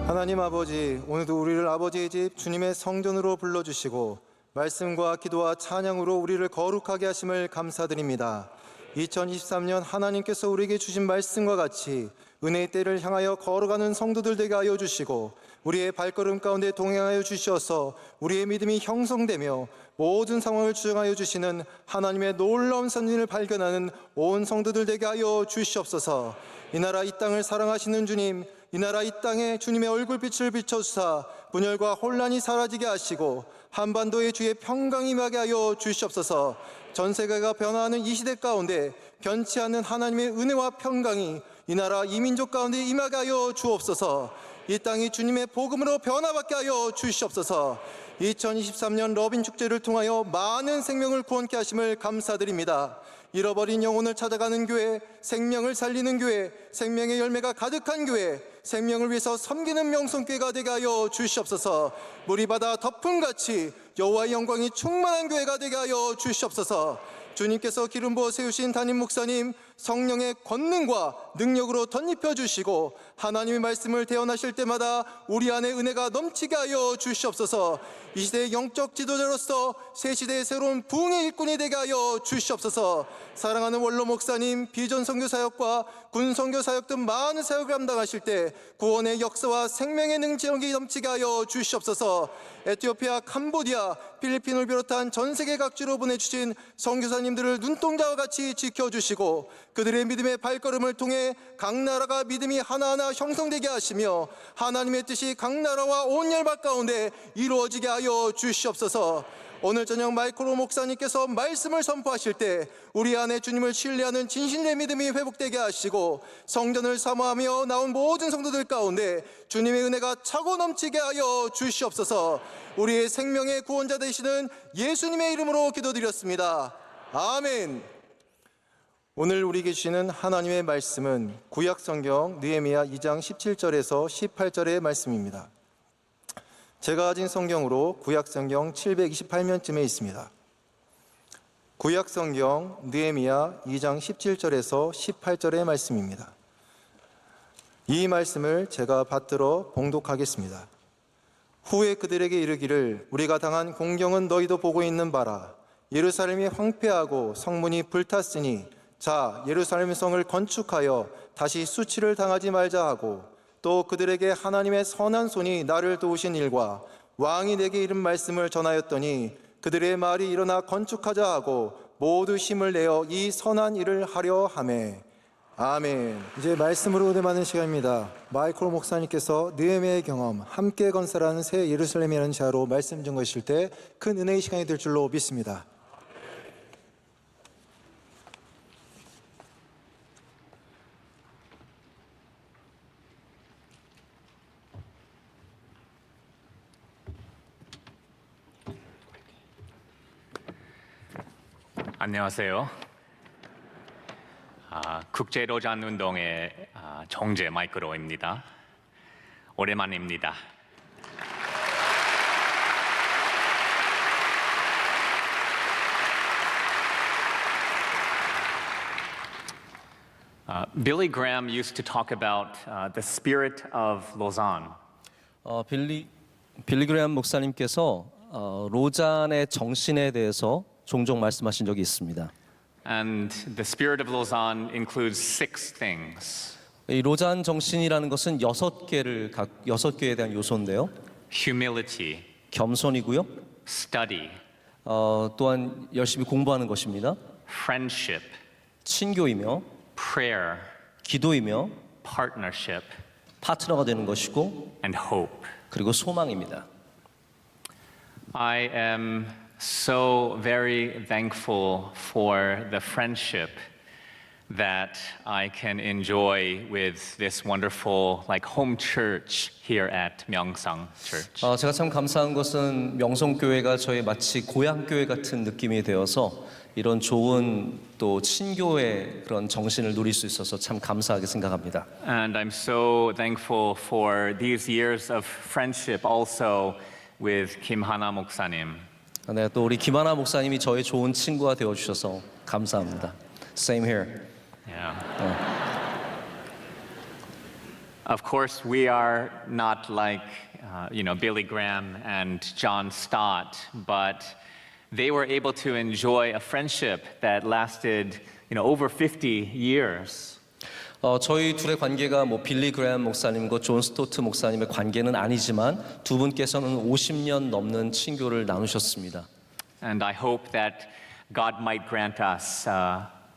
하나님 아버지, 오늘도 우리를 아버지의 집 주님의 성전으로 불러주시고 말씀과 기도와 찬양으로 우리를 거룩하게 하심을 감사드립니다. 2023년 하나님께서 우리에게 주신 말씀과 같이 은혜의 때를 향하여 걸어가는 성도들 되게 하여 주시고 우리의 발걸음 가운데 동행하여 주셔서 우리의 믿음이 형성되며 모든 상황을 주장하여 주시는 하나님의 놀라운 선진을 발견하는 온 성도들 되게 하여 주시옵소서. 이 나라 이 땅을 사랑하시는 주님, 이 나라 이 땅에 주님의 얼굴빛을 비춰주사 분열과 혼란이 사라지게 하시고 한반도의 주의 평강이 임하게 하여 주시옵소서. 전 세계가 변화하는 이 시대 가운데 변치 않는 하나님의 은혜와 평강이 이 나라 이 민족 가운데 임하게 하여 주옵소서. 이 땅이 주님의 복음으로 변화받게 하여 주시옵소서. 2023년 러빈 축제를 통하여 많은 생명을 구원케 하심을 감사드립니다. 잃어버린 영혼을 찾아가는 교회, 생명을 살리는 교회, 생명의 열매가 가득한 교회, 생명을 위해서 섬기는 명성교회가 되게 하여 주시옵소서. 물이 바다 덮음같이 여호와의 영광이 충만한 교회가 되게 하여 주시옵소서. 주님께서 기름 부어 세우신 담임 목사님 성령의 권능과 능력으로 덧입혀 주시고 하나님의 말씀을 대언하실 때마다 우리 안에 은혜가 넘치게 하여 주시옵소서. 이 시대의 영적 지도자로서 새 시대의 새로운 부흥의 일꾼이 되게 하여 주시옵소서. 사랑하는 원로 목사님 비전 선교 사역과 군 선교 사역 등 많은 사역을 감당하실 때 구원의 역사와 생명의 능력이 넘치게 하여 주시옵소서. 에티오피아, 캄보디아, 필리핀을 비롯한 전 세계 각지로 보내주신 선교사님들을 눈동자와 같이 지켜주시고 그들의 믿음의 발걸음을 통해 각 나라가 믿음이 하나하나 형성되게 하시며 하나님의 뜻이 각 나라와 온 열방 가운데 이루어지게 하여 주시옵소서. 오늘 저녁 마이크로 목사님께서 말씀을 선포하실 때 우리 안에 주님을 신뢰하는 진실의 믿음이 회복되게 하시고 성전을 사모하며 나온 모든 성도들 가운데 주님의 은혜가 차고 넘치게 하여 주시옵소서. 우리의 생명의 구원자 되시는 예수님의 이름으로 기도드렸습니다. 아멘. 오늘 우리에게 주시는 하나님의 말씀은 구약성경 느헤미야 2장 17절에서 18절의 말씀입니다. 제가 가진 성경으로 구약성경 728면쯤에 있습니다. 구약성경 느헤미야 2장 17절에서 18절의 말씀입니다. 이 말씀을 제가 받들어 봉독하겠습니다. 후에 그들에게 이르기를 우리가 당한 공경은 너희도 보고 있는 바라. 예루살렘이 황폐하고 성문이 불탔으니 자 예루살렘 성을 건축하여 다시 수치를 당하지 말자 하고 또 그들에게 하나님의 선한 손이 나를 도우신 일과 왕이 내게 이른 말씀을 전하였더니 그들의 말이 일어나 건축하자 하고 모두 힘을 내어 이 선한 일을 하려 하매. 아멘. 이제 말씀으로 은혜 받는 시간입니다. 마이크로 목사님께서 느헤미야의 경험 함께 건설하는 새 예루살렘이라는 자로 말씀 전거하실 때 큰 은혜의 시간이 될 줄로 믿습니다. 안녕하세요. 국제로잔 운동의 정제 마이크로입니다. 오랜만입니다. Billy Graham used to talk about the spirit of Lausanne. 빌리 그레엄 목사님께서 로잔의 정신에 대해서 종종 말씀하신 적이 있습니다. And the spirit of Lausanne includes 6 things. 이 로잔 정신이라는 것은 6개에 대한 요소인데요. Humility, 겸손이고요. study, 또한 열심히 공부하는 것입니다. friendship, 친교이며 prayer, 기도이며 partnership, 파트너가 되는 것이고 and hope. 그리고 소망입니다. I am so very thankful for the friendship that I can enjoy with this wonderful home church here at Myeongsang Church. 제가 참 감사한 것은 명성교회가 저의 마치 고향교회 같은 느낌이 되어서 이런 좋은 또 친교의 그런 정신을 누릴 수 있어서 참 감사하게 생각합니다. And I'm so thankful for these years of friendship also with Kim Hana 목사님. 네, 또 우리 김하나 목사님이 저의 좋은 친구가 되어 주셔서 감사합니다. Same here. Yeah. Of course, we are not like, Billy Graham and John Stott, but they were able to enjoy a friendship that lasted, over 50 years. 저희 둘의 관계가 뭐 빌리 그레엄 목사님과 존 스토트 목사님의 관계는 아니지만 두 분께서는 50년 넘는 친교를 나누셨습니다. And I hope that God might grant us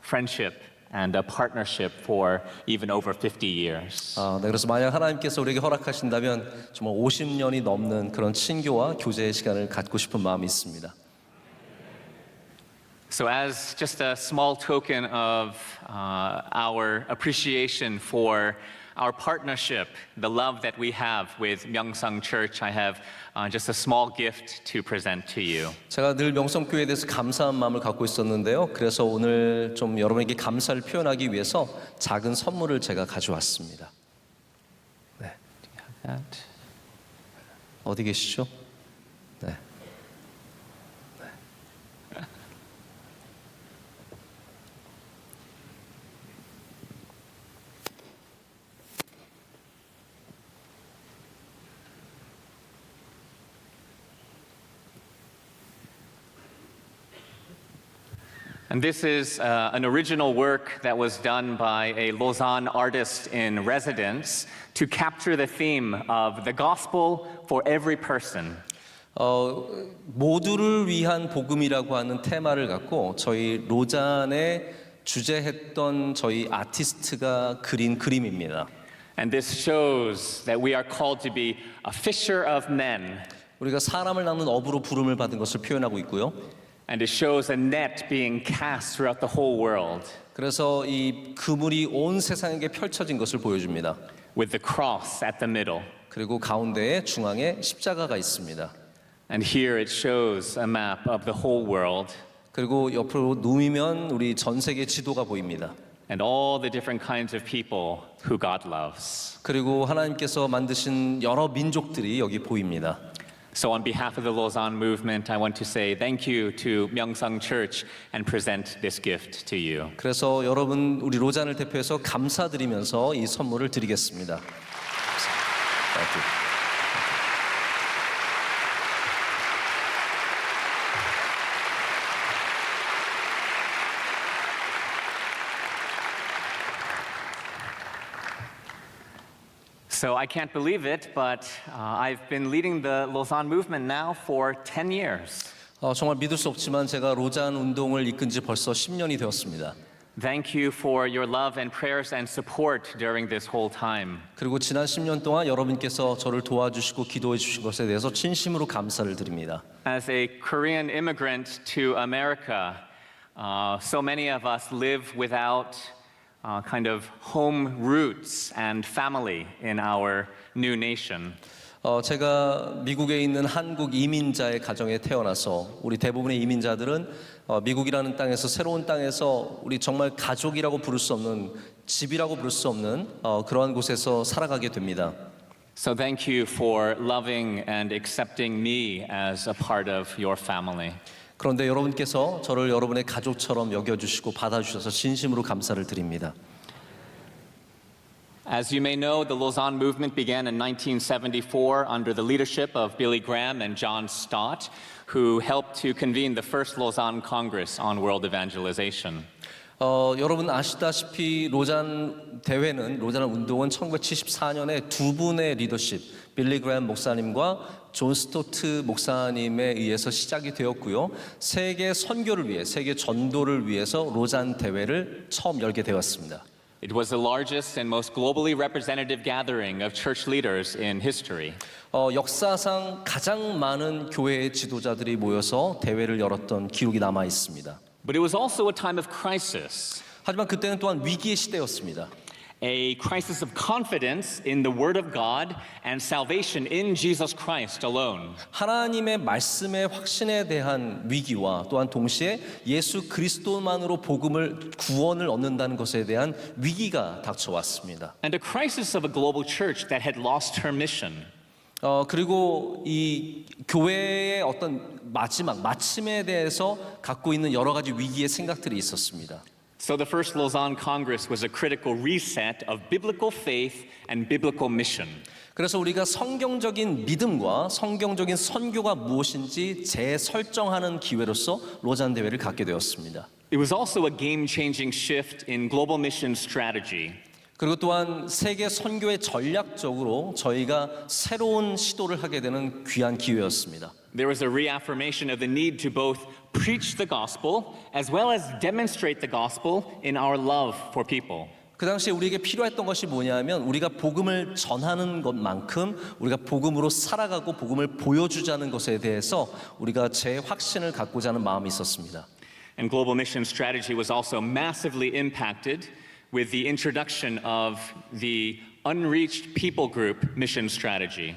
friendship and a partnership for even over 50 years. 네, 그래서 만약 하나님께서 우리에게 허락하신다면 정말 50년이 넘는 그런 친교와 교제의 시간을 갖고 싶은 마음이 있습니다. So, as just a small token of our appreciation for our partnership, the love that we have with Myeongsang Church, I have just a small gift to present to you. 제가 늘 명성교회에 대해서 감사한 마음을 갖고 있었는데요. 그래서 오늘 좀 여러분에게 감사를 표현하기 위해서 작은 선물을 제가 가져왔습니다. 네. 어디 계시죠? 네. And this is an original work that was done by a Lausanne artist in residence to capture the theme of the gospel for every person. 모두를 위한 복음이라고 하는 테마를 갖고 저희 로잔에 주재했던 저희 아티스트가 그린 그림입니다. And this shows that we are called to be a fisher of men. 우리가 사람을 낚는 어부로 부름을 받은 것을 표현하고 있고요. And it shows a net being cast throughout the whole world. 그래서 이 그물이 온 세상에게 펼쳐진 것을 보여줍니다. With the cross at the middle. 그리고 가운데에 중앙에 십자가가 있습니다. And here it shows a map of the whole world. 그리고 옆으로 누우면 우리 전 세계 지도가 보입니다. And all the different kinds of people who God loves. 그리고 하나님께서 만드신 여러 민족들이 여기 보입니다. So on behalf of the Lausanne movement, I want to say thank you to Myeongsang Church and present this gift to you. 그래서 여러분 우리 로잔을 대표해서 감사드리면서 이 선물을 드리겠습니다. Thank you. So I can't believe it, but I've been leading the Lausanne movement now for 10 years. 정말 믿을 수 없지만 제가 로잔 운동을 이끈 지 벌써 10년이 되었습니다. Thank you for your love and prayers and support during this whole time. 그리고 지난 10년 동안 여러분께서 저를 도와주시고 기도해 주신 것에 대해서 진심으로 감사를 드립니다. As a Korean immigrant to America, so many of us live without kind of home roots and family in our new nation. 제가 미국에 있는 한국 이민자의 가정에 태어나서 우리 대부분의 이민자들은 미국이라는 땅에서 새로운 땅에서 우리 정말 가족이라고 부를 수 없는 집이라고 부를 수 없는 그러한 곳에서 살아가게 됩니다. So thank you for loving and accepting me as a part of your family. 그런데 여러분께서 저를 여러분의 가족처럼 여겨주시고 받아주셔서 진심으로 감사를 드립니다. As you may know, the Lausanne movement began in 1974 under the leadership of Billy Graham and John Stott, who helped to convene the first Lausanne Congress on World Evangelization. 여러분 아시다시피 로잔 운동은 1974년에 두 분의 리더십, 빌리 그레엄 목사님과 존 스토트 목사님에 의해서 시작이 되었고요. 세계 선교를 위해, 세계 전도를 위해서 로잔 대회를 처음 열게 되었습니다. It was the largest and most globally representative gathering of church leaders in history. 역사상 가장 많은 교회의 지도자들이 모여서 대회를 열었던 기록이 남아 있습니다. But it was also a time of crisis. 하지만 그때는 또한 위기의 시대였습니다. A crisis of confidence in the Word of God and salvation in Jesus Christ alone. 하나님의 말씀의 확신에 대한 위기와 또한 동시에 예수 그리스도만으로 구원을 얻는다는 것에 대한 위기가 닥쳐왔습니다. And a crisis of a global church that had lost her mission. 그리고 이 교회의 어떤 마침에 대해서 갖고 있는 여러 가지 위기의 생각들이 있었습니다. So the First Lausanne Congress was a critical reset of biblical faith and biblical mission. 그래서 우리가 성경적인 믿음과 성경적인 선교가 무엇인지 재설정하는 기회로서 로잔 대회를 갖게 되었습니다. It was also a game-changing shift in global mission strategy. 그리고 또한 세계 선교의 전략적으로 저희가 새로운 시도를 하게 되는 귀한 기회였습니다. There was a reaffirmation of the need to both preach the gospel as well as demonstrate the gospel in our love for people. 그 당시에 우리에게 필요했던 것이 뭐냐면 우리가 복음을 전하는 것만큼 우리가 복음으로 살아가고 복음을 보여주자는 것에 대해서 우리가 재확신을 갖고자 하는 마음이 있었습니다. And global mission strategy was also massively impacted with the introduction of the unreached people group mission strategy.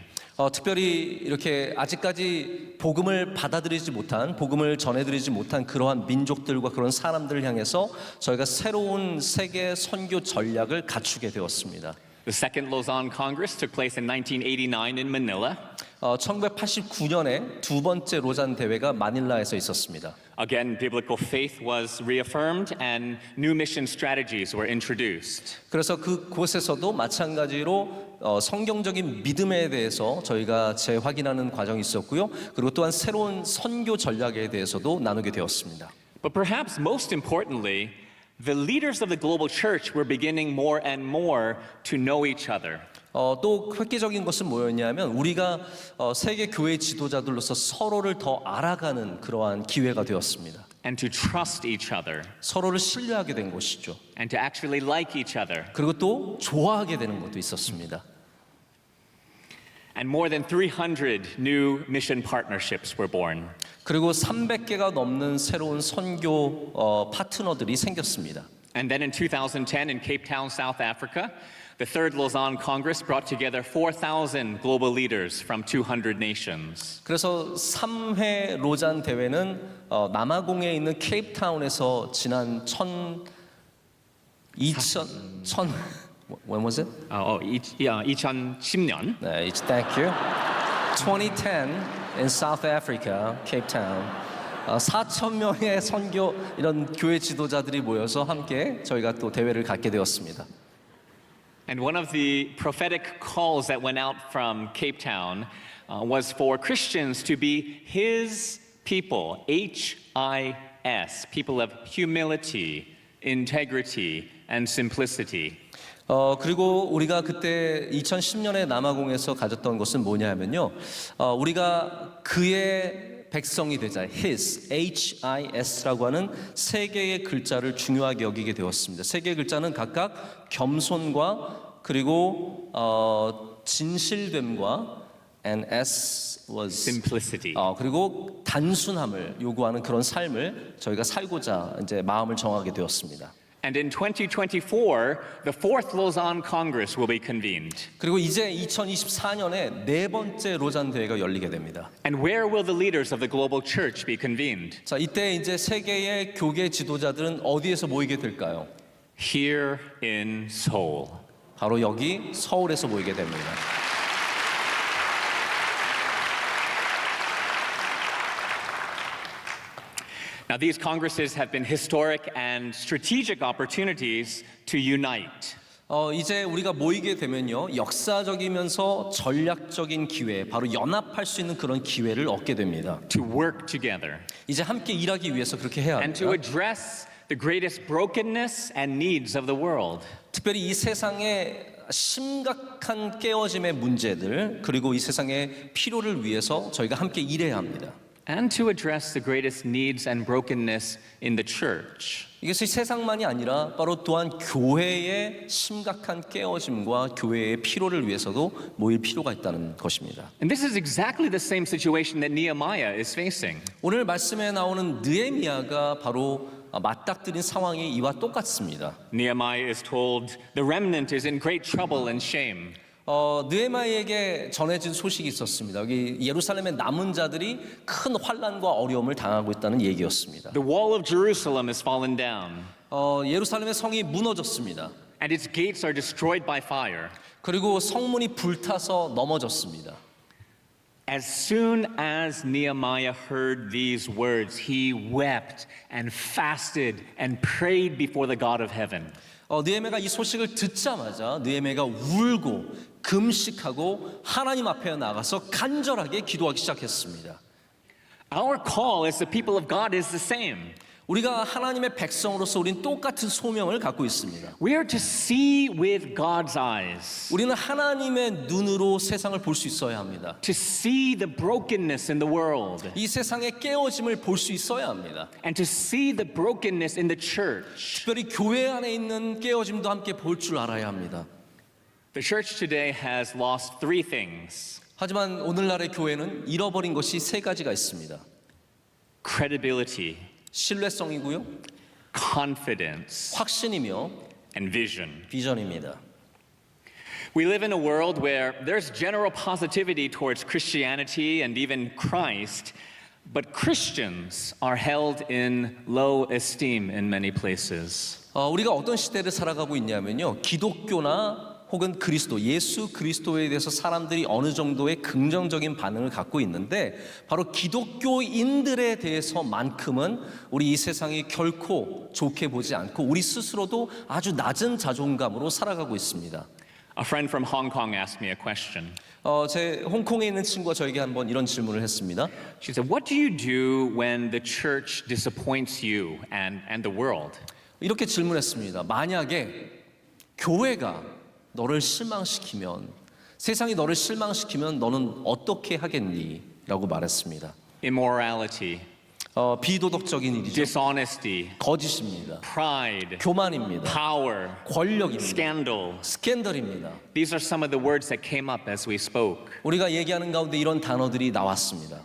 특별히 이렇게 아직까지 복음을 받아들이지 못한, 복음을 전해드리지 못한 그러한 민족들과 그런 사람들을 향해서 저희가 새로운 세계 선교 전략을 갖추게 되었습니다. The Second Lausanne Congress took place in 1989 in Manila. 1989년에 두 번째 로잔 대회가 마닐라에서 있었습니다. Again, biblical faith was reaffirmed and new mission strategies were introduced. 그래서 그곳에서도 마찬가지로 성경적인 믿음에 대해서 저희가 재확인하는 과정이 있었고요. 그리고 또한 새로운 선교 전략에 대해서도 나누게 되었습니다. But perhaps most importantly, the leaders of the global church were beginning more and more to know each other. 또 획기적인 것은 뭐였냐면 우리가 세계 교회 지도자들로서 서로를 더 알아가는 그러한 기회가 되었습니다. And to trust each other. 서로를 신뢰하게 된 것이죠. And to actually like each other. 그리고 또 좋아하게 되는 것도 있었습니다. And more than 300 new mission partnerships were born. 그리고 300개가 넘는 새로운 선교 파트너들이 생겼습니다. And then in 2010 in Cape Town, South Africa, the Third Lausanne Congress brought together 4,000 global leaders from 200 nations. 그래서 3회 로잔 대회는 남아공에 있는 케이프타운에서 지난 when was it? 2010년. 네, thank you. 2010 in South Africa, Cape Town. 4,000명의 선교 이런 교회 지도자들이 모여서 함께 저희가 또 대회를 갖게 되었습니다. And one of the prophetic calls that went out from Cape Town was for Christians to be His people, H-I-S, people of humility, integrity, and simplicity. 그리고 우리가 그때 2010년에 남아공에서 가졌던 것은 뭐냐 하면요. 우리가 그의 백성이 되자, His, H-I-S라고 하는 세 개의 글자를 중요하게 여기게 되었습니다. 세 개의 글자는 각각 겸손과 그리고 진실됨과 and S was Simplicity. 그리고 단순함을 요구하는 그런 삶을 저희가 살고자 이제 마음을 정하게 되었습니다. And in 2024, the Fourth Lausanne Congress will be convened. 그리고 이제 2024년에 네 번째 로잔 대회가 열리게 됩니다. And where will the leaders of the global church be convened? 자, 이때 이제 세계의 교계 지도자들은 어디에서 모이게 될까요? Here in Seoul. 바로 여기 서울에서 모이게 됩니다. Now, these congresses have been historic and strategic opportunities to unite. 이제 우리가 모이게 되면요, 역사적이면서 전략적인 기회, 바로 연합할 수 있는 그런 기회를 얻게 됩니다. To work together 이제 함께 일하기 위해서 그렇게 해야 and to 합니다. address the greatest brokenness and needs of the world. 특별히 이 세상의 심각한 깨어짐의 문제들, 그리고 이 세상의 필요를 위해서 저희가 함께 일해야 합니다. And to address the greatest needs and brokenness in the church. 이것이 세상만이 아니라 바로 또한 교회의 심각한 깨어짐과 교회의 필요를 위해서도 모일 필요가 있다는 것입니다. And this is exactly the same situation that Nehemiah is facing. 오늘 말씀에 나오는 느헤미야가 바로 맞닥뜨린 상황이 이와 똑같습니다. Nehemiah is told the remnant is in great trouble and shame. 느헤미야에게 전해진 소식이 있었습니다. 여기 예루살렘의 남은 자들이 큰 환난과 어려움을 당하고 있다는 얘기였습니다. The wall of Jerusalem has fallen down, 예루살렘의 성이 무너졌습니다. and its gates are destroyed by fire. 그리고 성문이 불타서 넘어졌습니다. As soon as Nehemiah heard these words, he wept and fasted and prayed before the God of heaven. 느헤미야가 이 소식을 듣자마자 느헤미야가 울고 금식하고 하나님 앞에 나가서 간절하게 기도하기 시작했습니다. Our call as the people of God is the same. 우리가 하나님의 백성으로서 우린 똑같은 소명을 갖고 있습니다. We are to see with God's eyes, 우리는 하나님의 눈으로 세상을 볼 수 있어야 합니다. to see the brokenness in the world, 이 세상의 깨어짐을 볼 수 있어야 합니다. and to see the brokenness in the church. 특별히 교회 안에 있는 깨어짐도 함께 볼 줄 알아야 합니다. The church today has lost three things: 하지만 오늘날의 교회는 잃어버린 것이 세 가지가 있습니다. credibility, 신뢰성이고요, confidence, 확신이며 and vision. 비전입니다. We live in a world where there's general positivity towards Christianity and even Christ, but Christians are held in low esteem in many places. 우리가 어떤 시대를 살아가고 있냐면요, 기독교나 혹은 그리스도, 예수 그리스도에 대해서 사람들이 어느 정도의 긍정적인 반응을 갖고 있는데 바로 기독교인들에 대해서만큼은 우리 이 세상이 결코 좋게 보지 않고 우리 스스로도 아주 낮은 자존감으로 살아가고 있습니다. A friend from Hong Kong asked me a question. 제 홍콩에 있는 친구가 저에게 한번 이런 질문을 했습니다. She said, "What do you do when the church disappoints you and the world?" 이렇게 질문했습니다. 만약에 교회가 너를 실망시키면, 세상이 너를 실망시키면 너는 어떻게 하겠니? 라고 말했습니다. Immorality, 비도덕적인 일이죠. dishonesty, 거짓입니다. pride, 교만입니다. power, 권력입니다. scandal. 스캔들입니다. These are some of the words that came up as we spoke. 우리가 얘기하는 가운데 이런 단어들이 나왔습니다.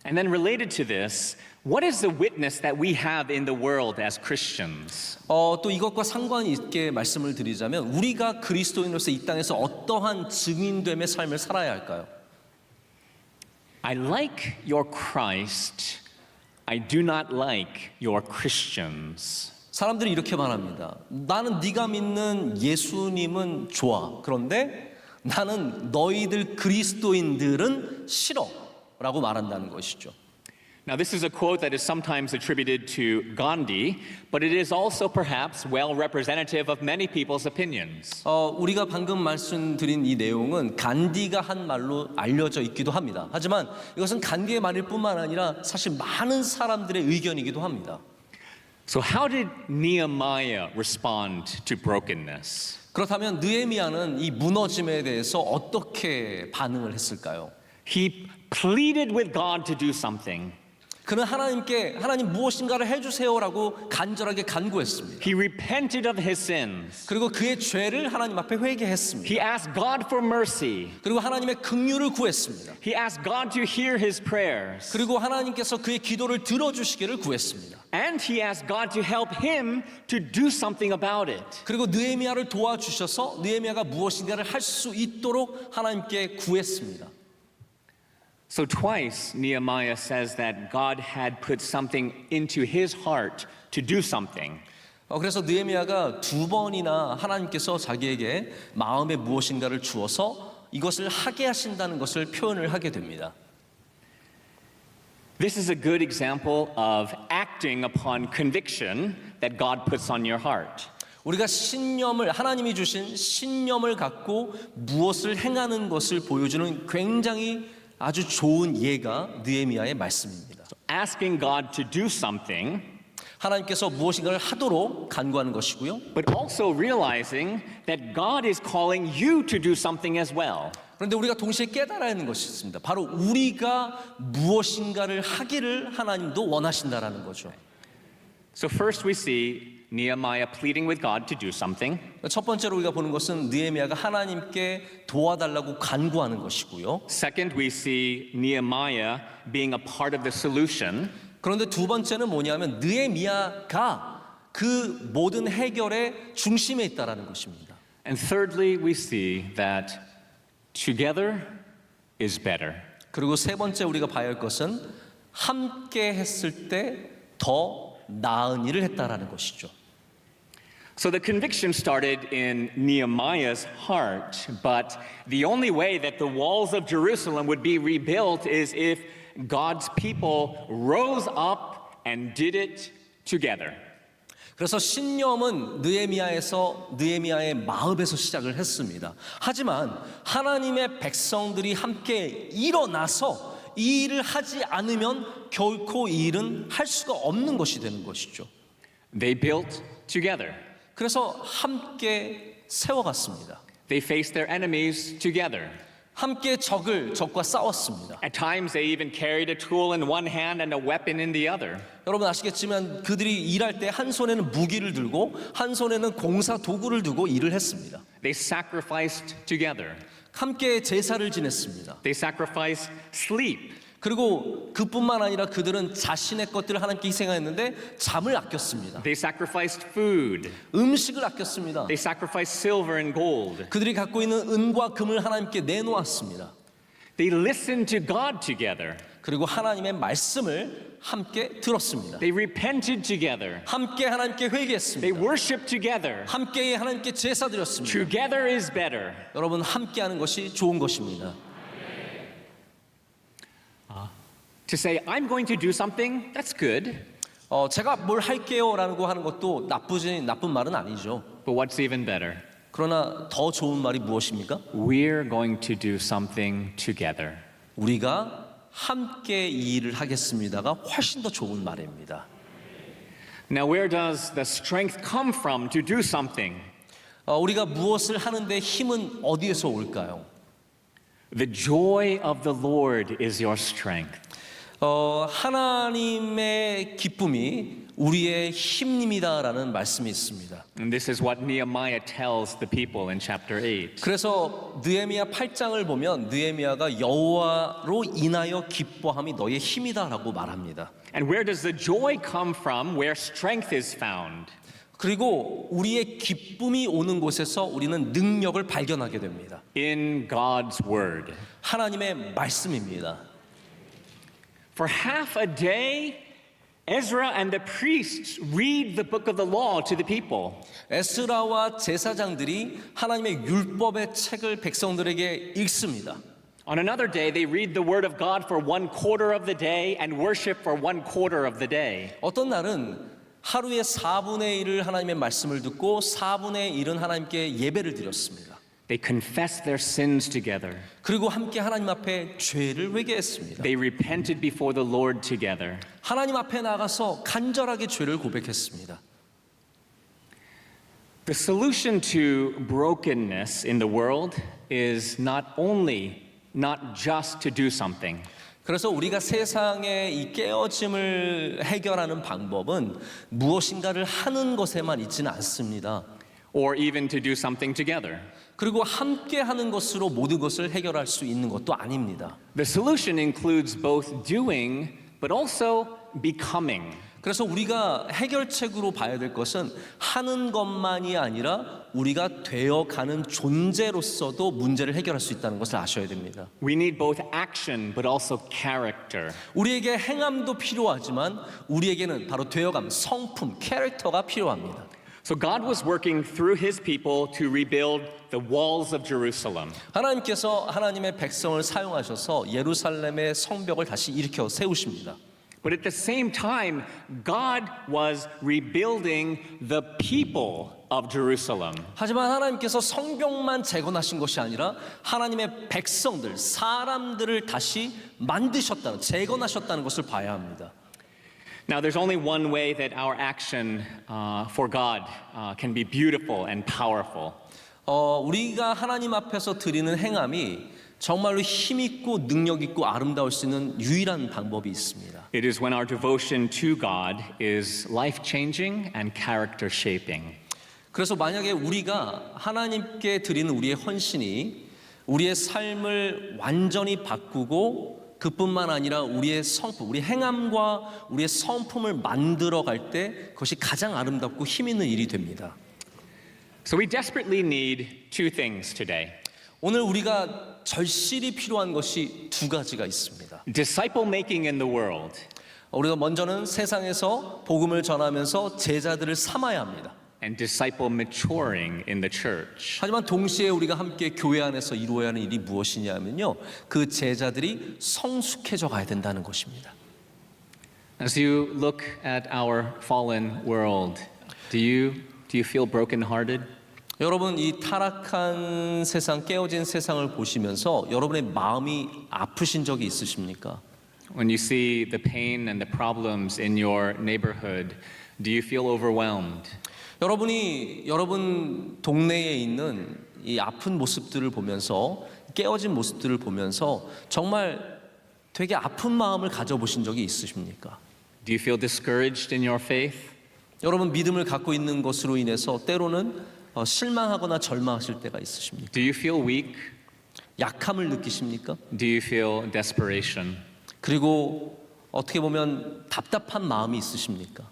And then related to this, what is the witness that we have in the world as Christians? 또 이것과 상관이 있게 말씀을 드리자면 우리가 그리스도인으로서 이 땅에서 어떠한 증인됨의 삶을 살아야 할까요? I like your Christ. I do not like your Christians. 사람들이 이렇게 말합니다. 나는 네가 믿는 예수님은 좋아. 그런데 나는 너희들 그리스도인들은 싫어. 라고 말한다는 것이죠. Now, this is a quote that is sometimes attributed to Gandhi, but it is also perhaps well representative of many people's opinions. 우리가 방금 말씀드린 이 내용은 간디가 한 말로 알려져 있기도 합니다. 하지만 이것은 간디의 말일 뿐만 아니라 사실 많은 사람들의 의견이기도 합니다. So, how did Nehemiah respond to brokenness? 그렇다면 느헤미야는 이 무너짐에 대해서 어떻게 반응을 했을까요? He pleaded with God to do something. 그는 하나님께 하나님 무엇인가를 해주세요라고 간절하게 간구했습니다. He repented of his sins. 그리고 그의 죄를 하나님 앞에 회개했습니다. He asked God for mercy. 그리고 하나님의 긍휼을 구했습니다. He asked God to hear his prayers. 그리고 하나님께서 그의 기도를 들어주시기를 구했습니다. And he asked God to help him to do something about it. 그리고 느헤미야를 도와주셔서 느헤미야가 무엇인가를 할 수 있도록 하나님께 구했습니다. So twice Nehemiah says that God had put something into his heart to do something. 그래서 느헤미야가 두 번이나 하나님께서 자기에게 마음에 무엇인가를 주어서 이것을 하게 하신다는 것을 표현을 하게 됩니다. This is a good example of acting upon conviction that God puts on your heart. 우리가 신념을 하나님이 주신 신념을 갖고 무엇을 행하는 것을 보여주는 굉장히 아주 좋은 예가 느헤미야의 말씀입니다. Asking God to do something, 하나님께서 무엇인가를 하도록 간구하는 것이고요. but also realizing that God is calling you to do something as well. 그런데 우리가 동시에 깨달아야 하는 것이 있습니다. 바로 우리가 무엇인가를 하기를 하나님도 원하신다라는 거죠. So first we see Nehemiah pleading with God to do something. 첫 번째로 우리가 보는 것은 느헤미야가 하나님께 도와달라고 간구하는 것이고요. Second, we see Nehemiah being a part of the solution. 그런데 두 번째는 뭐냐면 느헤미야가 그 모든 해결의 중심에 있다라는 것입니다. And thirdly, we see that together is better. 그리고 세 번째 우리가 봐야 할 것은 함께 했을 때 더 나은 일을 했다라는 것이죠. So the conviction started in Nehemiah's heart, but the only way that the walls of Jerusalem would be rebuilt is if God's people rose up and did it together. 그래서 신념은 느헤미야의 마음에서 시작을 했습니다. 하지만 하나님의 백성들이 함께 일어나서 이 일을 하지 않으면 결코 이 일은 할 수가 없는 것이 되는 것이죠. They built together. 그래서 함께 세워갔습니다. They faced their enemies together. 함께 적과 싸웠습니다. At times they even carried a tool in one hand and a weapon in the other. 여러분 아시겠지만 그들이 일할 때 한 손에는 무기를 들고 한 손에는 공사 도구를 두고 일을 했습니다. They sacrificed together. 함께 제사를 지냈습니다. They sacrificed sleep. 그리고 그뿐만 아니라 그들은 자신의 것들을 하나님께 희생했는데 잠을 아꼈습니다. They sacrificed food. 음식을 아꼈습니다. They sacrificed silver and gold. 그들이 갖고 있는 은과 금을 하나님께 내놓았습니다. They listened to God together. 그리고 하나님의 말씀을 함께 들었습니다. They repented together. 함께 하나님께 They 회개했습니다. worshiped together. 함께 하나님께 제사 드렸습니다. Together is better. 여러분 함께하는 것이 좋은 것입니다. To say, I'm going to do something, that's good. 제가 뭘 할게요라고 하는 것도 나쁜 말은 아니죠. But what's even better? 그러나 더 좋은 말이 무엇입니까? We're going to do something together. 우리가 함께 이 일을 하겠습니다가 훨씬 더 좋은 말입니다. Now, where does the strength come from to do something? 우리가 무엇을 하는데 힘은 어디에서 올까요? The joy of the Lord is your strength. 하나님의 기쁨이 우리의 힘입니다라는 말씀이 있습니다. And this is what Nehemiah tells the people in chapter 8. 그래서 느헤미야 8장을 보면 느헤미야가 여호와로 인하여 기뻐함이 너의 힘이다라고 말합니다. And where does the joy come from where strength is found? 그리고 우리의 기쁨이 오는 곳에서 우리는 능력을 발견하게 됩니다. In God's word. 하나님의 말씀입니다. For half a day, Ezra and the priests read the book of the law to the people. 에스라와 제사장들이 하나님의 율법의 책을 백성들에게 읽습니다. On another day, they read the word of God for 1/4 of the day and worship for 1/4 of the day. 어떤 날은 하루의 4분의 1을 하나님의 말씀을 듣고 4분의 1은 하나님께 예배를 드렸습니다. They confessed their sins together. 그리고 함께 하나님 앞에 죄를 회개했습니다. They repented before the Lord together. 하나님 앞에 나가서 간절하게 죄를 고백했습니다. The solution to brokenness in the world is not just to do something. 그래서 우리가 세상의 이 깨어짐을 해결하는 방법은 무엇인가를 하는 것에만 있지는 않습니다. Or even to do something together. 그리고 함께 하는 것으로 모든 것을 해결할 수 있는 것도 아닙니다. The solution includes both doing but also becoming. 그래서 우리가 해결책으로 봐야 될 것은 하는 것만이 아니라 우리가 되어가는 존재로서도 문제를 해결할 수 있다는 것을 아셔야 됩니다. We need both action but also character. 우리에게 행함도 필요하지만 우리에게는 바로 되어감, 성품, 캐릭터가 필요합니다. So God was working through his people to rebuild the walls of Jerusalem. 하나님께서 하나님의 백성을 사용하셔서 예루살렘의 성벽을 다시 일으켜 세우십니다. But at the same time, God was rebuilding the people of Jerusalem. 하지만 하나님께서 성벽만 재건하신 것이 아니라 하나님의 백성들, 사람들을 다시 만드셨다는, 재건하셨다는 것을 봐야 합니다. Now, there's only one way that our action for God can be beautiful and powerful. 우리가 하나님 앞에서 드리는 행함이 정말로 힘있고 능력있고 아름다울 수 있는 유일한 방법이 있습니다. It is when our devotion to God is life-changing and character-shaping. 그래서 만약에 우리가 하나님께 드리는 우리의 헌신이 우리의 삶을 완전히 바꾸고 그뿐만 아니라 우리의 성품, 우리 행함과 우리의 성품을 만들어갈 때 그것이 가장 아름답고 힘있는 일이 됩니다. So we desperately need two things today. 오늘 우리가 절실히 필요한 것이 두 가지가 있습니다. Disciple making in the world 우리가 먼저는 세상에서 복음을 전하면서 제자들을 삼아야 합니다. and disciple maturing in the church. 하지만 동시에 우리가 함께 교회 안에서 이루어야 하는 일이 무엇이냐면요, 그 제자들이 성숙해져 가야 된다는 것입니다. As you look at our fallen world, do you feel brokenhearted? 여러분, 이 타락한 세상, 깨어진 세상을 보시면서 여러분의 마음이 아프신 적이 있으십니까? When you see the pain and the problems in your neighborhood, do you feel overwhelmed? 여러분이 여러분 동네에 있는 이 아픈 모습들을 보면서, 깨어진 모습들을 보면서 정말 되게 아픈 마음을 가져보신 적이 있으십니까? Do you feel discouraged in your faith? 여러분, 믿음을 갖고 있는 것으로 인해서 때로는 실망하거나 절망하실 때가 있으십니까? Do you feel weak? 약함을 느끼십니까? Do you feel desperation? 그리고 어떻게 보면 답답한 마음이 있으십니까?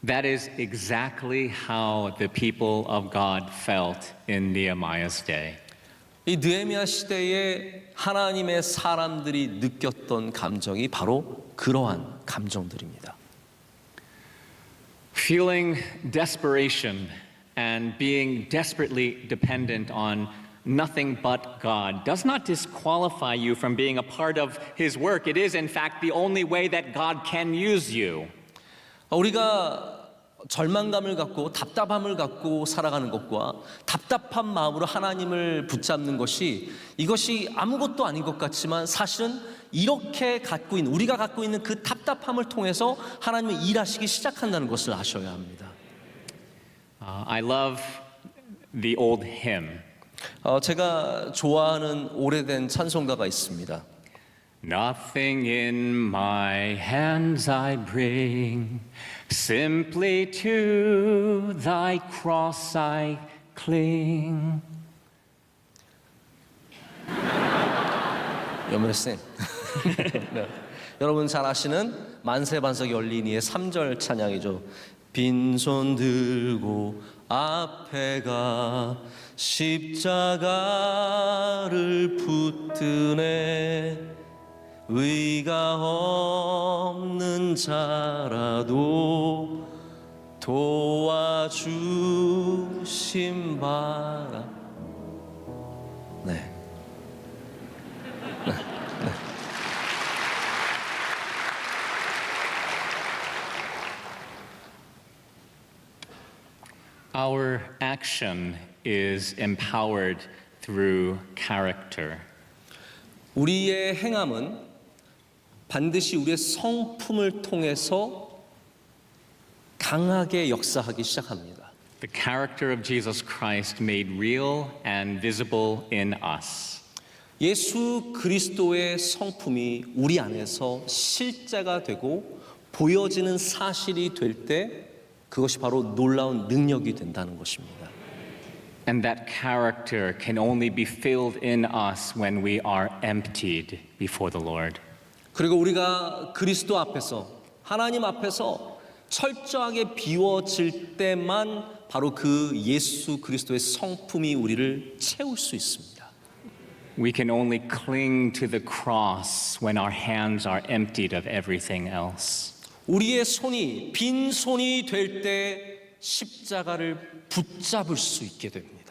That is exactly how the people of God felt in Nehemiah's day. 이 느헤미야 시대에 하나님의 사람들이 느꼈던 감정이 바로 그러한 감정들입니다. Feeling desperation and being desperately dependent on nothing but God does not disqualify you from being a part of His work. It is, in fact, the only way that God can use you. 우리가 절망감을 갖고 답답함을 갖고 살아가는 것과 답답한 마음으로 하나님을 붙잡는 것이, 이것이 아무것도 아닌 것 같지만 사실은 이렇게 갖고 있는, 우리가 갖고 있는 그 답답함을 통해서 하나님은 일하시기 시작한다는 것을 아셔야 합니다. I love the old hymn. 제가 좋아하는 오래된 찬송가가 있습니다. Nothing in my hands I bring, simply to thy cross I cling. 여면쌤, 네. 여러분 잘 아시는 만세반석 열린이의 3절 찬양이죠. 빈손 들고 앞에 가 십자가를 붙드네, 의가 없는 자라도 도와주심 바라. 네. Our action is empowered through character. 우리의 행함은 반드시 우리의 성품을 통해서 강하게 역사하기 시작합니다. The character of Jesus Christ made real and visible in us. 예수 그리스도의 성품이 우리 안에서 실제가 되고 보여지는 사실이 될 때, 그것이 바로 놀라운 능력이 된다는 것입니다. And that character can only be filled in us when we are emptied before the Lord. 그리고 우리가 그리스도 앞에서, 하나님 앞에서 철저하게 비워질 때만 바로 그 예수 그리스도의 성품이 우리를 채울 수 있습니다. We can only cling to the cross when our hands are emptied of everything else. 우리의 손이 빈 손이 될 때 십자가를 붙잡을 수 있게 됩니다.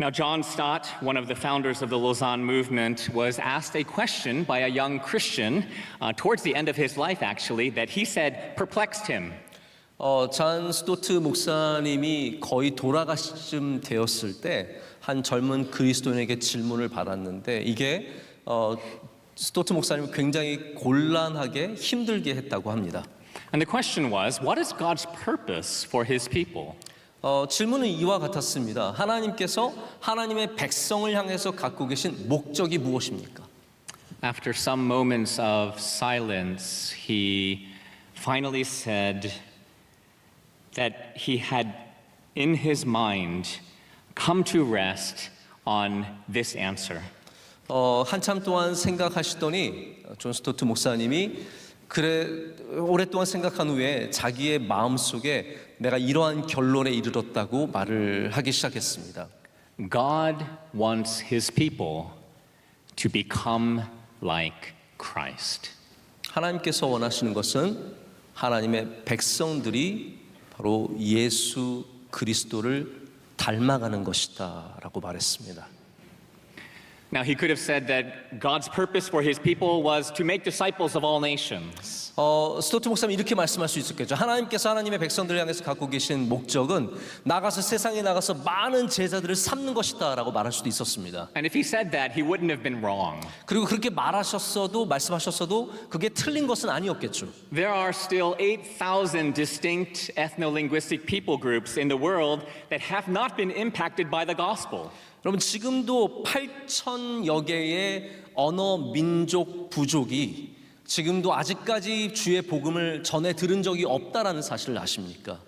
Now, John Stott, one of the founders of the Lausanne movement, was asked a question by a young Christian towards the end of his life, actually, that he said perplexed him. 잔 스토트 목사님이 거의 돌아가실 쯤 되었을 때 한 젊은 그리스도인에게 질문을 받았는데, 이게 스토트 목사님을 굉장히 곤란하게 힘들게 했다고 합니다. And the question was, what is God's purpose for His people? 질문은 이와 같았습니다. 하나님께서 하나님의 백성을 향해서 갖고 계신 목적이 무엇입니까? After some moments of silence, he finally said that he had in his mind come to rest on this answer. 한참 동안 생각하시더니 존 스토트 목사님이 오랫동안 생각한 후에 자기의 마음속에 내가 이러한 결론에 이르렀다고 말을 하기 시작했습니다. God wants His people to become like Christ. 하나님께서 원하시는 것은 하나님의 백성들이 바로 예수 그리스도를 닮아가는 것이다라고 말했습니다. Now, he could have said that God's purpose for his people was to make disciples of all nations. 스토트 목사님 이렇게 말씀할 수 있었겠죠. 하나님께서 하나님의 백성들을 향해서 갖고 계신 목적은 나가서 세상에 나가서 많은 제자들을 삼는 것이다라고 말할 수도 있었습니다. And if he said that, he wouldn't have been wrong. 그리고 그렇게 말씀하셨어도 그게 틀린 것은 아니었겠죠. There are still 8,000 distinct ethno-linguistic people groups in the world that have not been impacted by the gospel. 여러분 지금도 8,000여 개의 언어 민족 부족이 지금도 아직까지 주의 복음을 전해 들은 적이 없다라는 사실을 아십니까?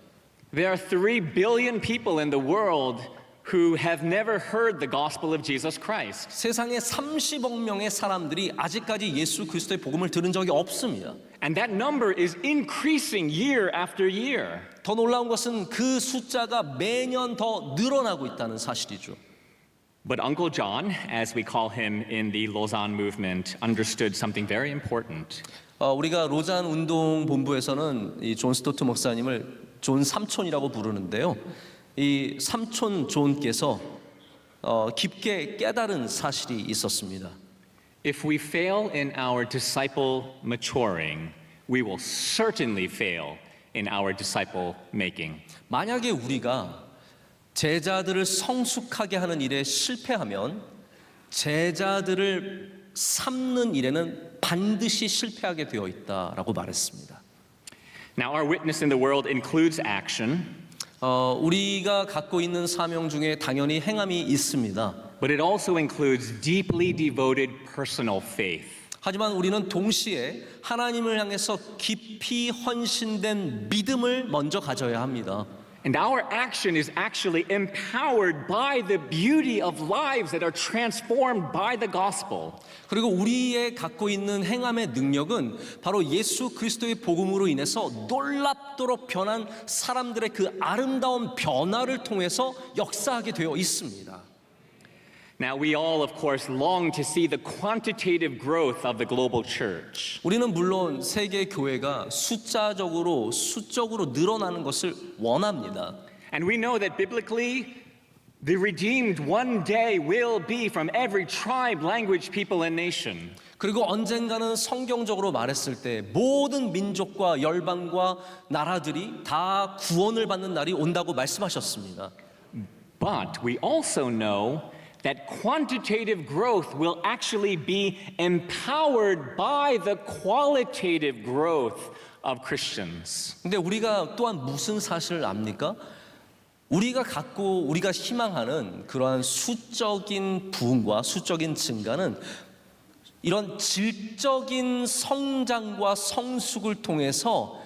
There are 3 billion people in the world who have never heard the gospel of Jesus Christ. 세상에 30억 명의 사람들이 아직까지 예수 그리스도의 복음을 들은 적이 없습니다. And that number is increasing year after year. 더 놀라운 것은 그 숫자가 매년 더 늘어나고 있다는 사실이죠. But Uncle John, as we call him in the Lausanne movement, understood something very important. 우리가 로잔 운동 본부에서는 이 존 스토트 목사님을 존 삼촌이라고 부르는데요. 이 삼촌 존께서 깊게 깨달은 사실이 있었습니다. If we fail in our disciple maturing, we will certainly fail in our disciple making. 만약에 우리가 제자들을 성숙하게 하는 일에 실패하면 제자들을 삼는 일에는 반드시 실패하게 되어 있다라고 말했습니다. Now, our witness in the world includes action, 우리가 갖고 있는 사명 중에 당연히 행함이 있습니다. but it also includes deeply devoted personal faith. 하지만 우리는 동시에 하나님을 향해서 깊이 헌신된 믿음을 먼저 가져야 합니다. And our action is actually empowered by the beauty of lives that are transformed by the gospel. 그리고 우리의 갖고 있는 행함의 능력은 바로 예수 그리스도의 복음으로 인해서 놀랍도록 변한 사람들의 그 아름다운 변화를 통해서 역사하게 되어 있습니다. Now, we all, of course, long to see the quantitative growth of the global church. 우리는 물론 세계 교회가 수적으로 늘어나는 것을 원합니다. And we know that biblically, the redeemed one day will be from every tribe, language, people, and nation. 그리고 언젠가는 성경적으로 말했을 때 모든 민족과 열방과 나라들이 다 구원을 받는 날이 온다고 말씀하셨습니다. But we also know that quantitative growth will actually be empowered by the qualitative growth of Christians. 근데 우리가 또한 무슨 사실을 압니까? 우리가 희망하는 그러한 수적인 부흥과 수적인 증가는 이런 질적인 성장과 성숙을 통해서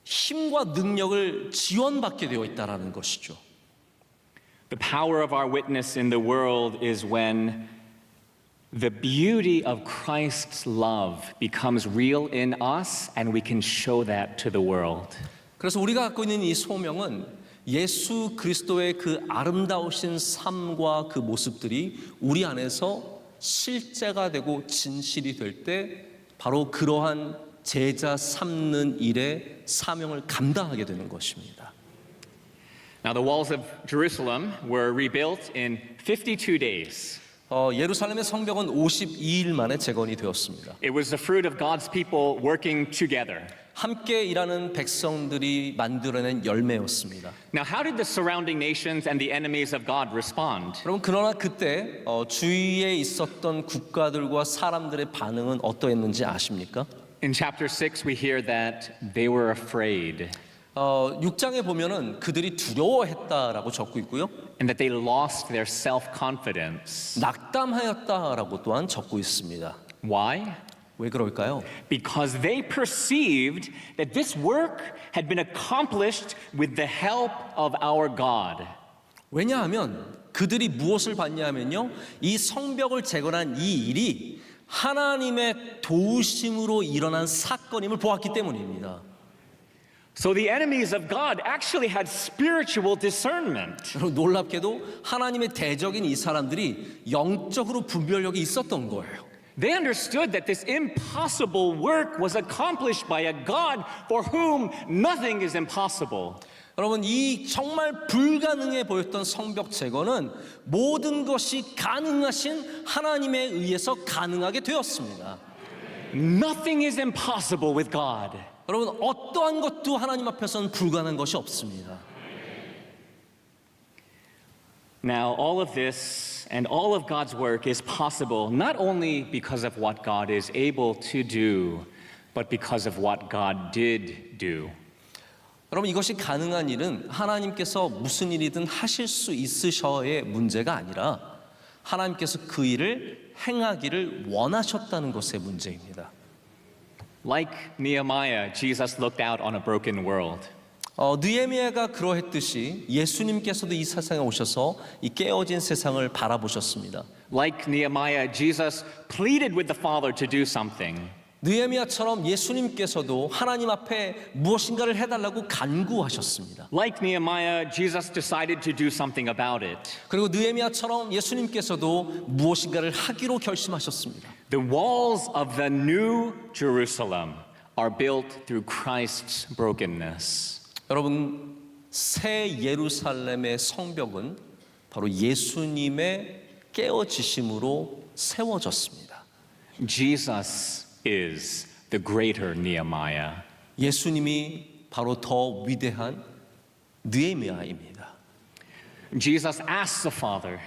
힘과 능력을 지원받게 되어 있다라는 것이죠. The power of our witness in the world is when the beauty of Christ's love becomes real in us and we can show that to the world. 그래서 우리가 갖고 있는 이 소명은 예수 그리스도의 그 아름다우신 삶과 그 모습들이 우리 안에서 실제가 되고 진실이 될 때 바로 그러한 제자 삼는 일의 사명을 감당하게 되는 것입니다. Now, the walls of Jerusalem were rebuilt in 52 days. 예루살렘의 성벽은 52일 만에 재건이 되었습니다. It was the fruit of God's people working together. 함께 일하는 백성들이 만들어낸 열매였습니다. Now, how did the surrounding nations and the enemies of God respond? 여러분 그러나 그때 주위에 있었던 국가들과 사람들의 반응은 어떠했는지 아십니까? In chapter 6, we hear that they were afraid 6장에 보면은 그들이 두려워했다라고 적고 있고요. and that they lost their self-confidence. 낙담하였다라고 또한 적고 있습니다. Why? 왜 그럴까요? Because they perceived that this work had been accomplished with the help of our God. 왜냐하면 그들이 무엇을 봤냐면요. 이 성벽을 재건한 이 일이 하나님의 도우심으로 일어난 사건임을 보았기 때문입니다. So the enemies of God actually had spiritual discernment. 놀랍게도 하나님의 대적인 이 사람들이 영적으로 분별력이 있었던 거예요. They understood that this impossible work was accomplished by a God for whom nothing is impossible. 여러분, 이 정말 불가능해 보였던 성벽 제거는 모든 것이 가능하신 하나님에 의해서 가능하게 되었습니다. Nothing is impossible with God. 여러분, 어떠한 것도 하나님 앞에서는 불가능한 것이 없습니다. Now, all of this and all of God's work is possible not only because of what God is able to do, but because of what God did do. 여러분, 이것이 가능한 일은 하나님께서 무슨 일이든 하실 수 있으셔의 문제가 아니라 하나님께서 그 일을 행하기를 원하셨다는 것의 문제입니다. Like Nehemiah, Jesus looked out on a broken world. 느헤미야가 그러했듯이 예수님께서도 이 세상에 오셔서 이 깨어진 세상을 바라보셨습니다. Like Nehemiah, Jesus pleaded with the Father to do something. 느헤미야처럼 예수님께서도 하나님 앞에 무엇인가를 해달라고 간구하셨습니다. Like Nehemiah, Jesus decided to do something about it. 그리고 느헤미야처럼 예수님께서도 무엇인가를 하기로 결심하셨습니다. The walls of the new Jerusalem are built through Christ's brokenness. 여러분, 새 예루살렘의 성벽은 바로 예수님의 깨어지심으로 세워졌습니다. Jesus is the greater Nehemiah. 예수님이 바로 더 위대한 느헤미야입니다. Jesus asked the Father.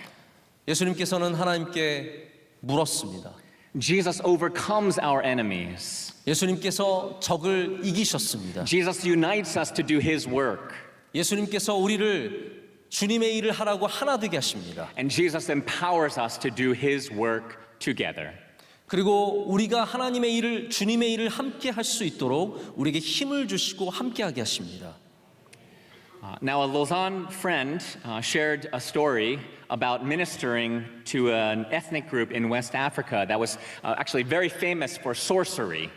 예수님께서는 하나님께 물었습니다. Jesus overcomes our enemies. 예수님께서 적을 이기셨습니다. Jesus unites us to do his work. 예수님께서 우리를 주님의 일을 하라고 하나 되게 하십니다. And Jesus empowers us to do his work together. 그리고 우리가 하나님의 일을, 주님의 일을 함께 할 수 있도록 우리에게 힘을 주시고 함께하게 하십니다. Now, a Lausanne friend shared a story about ministering to an ethnic group in West Africa that was actually very famous for sorcery.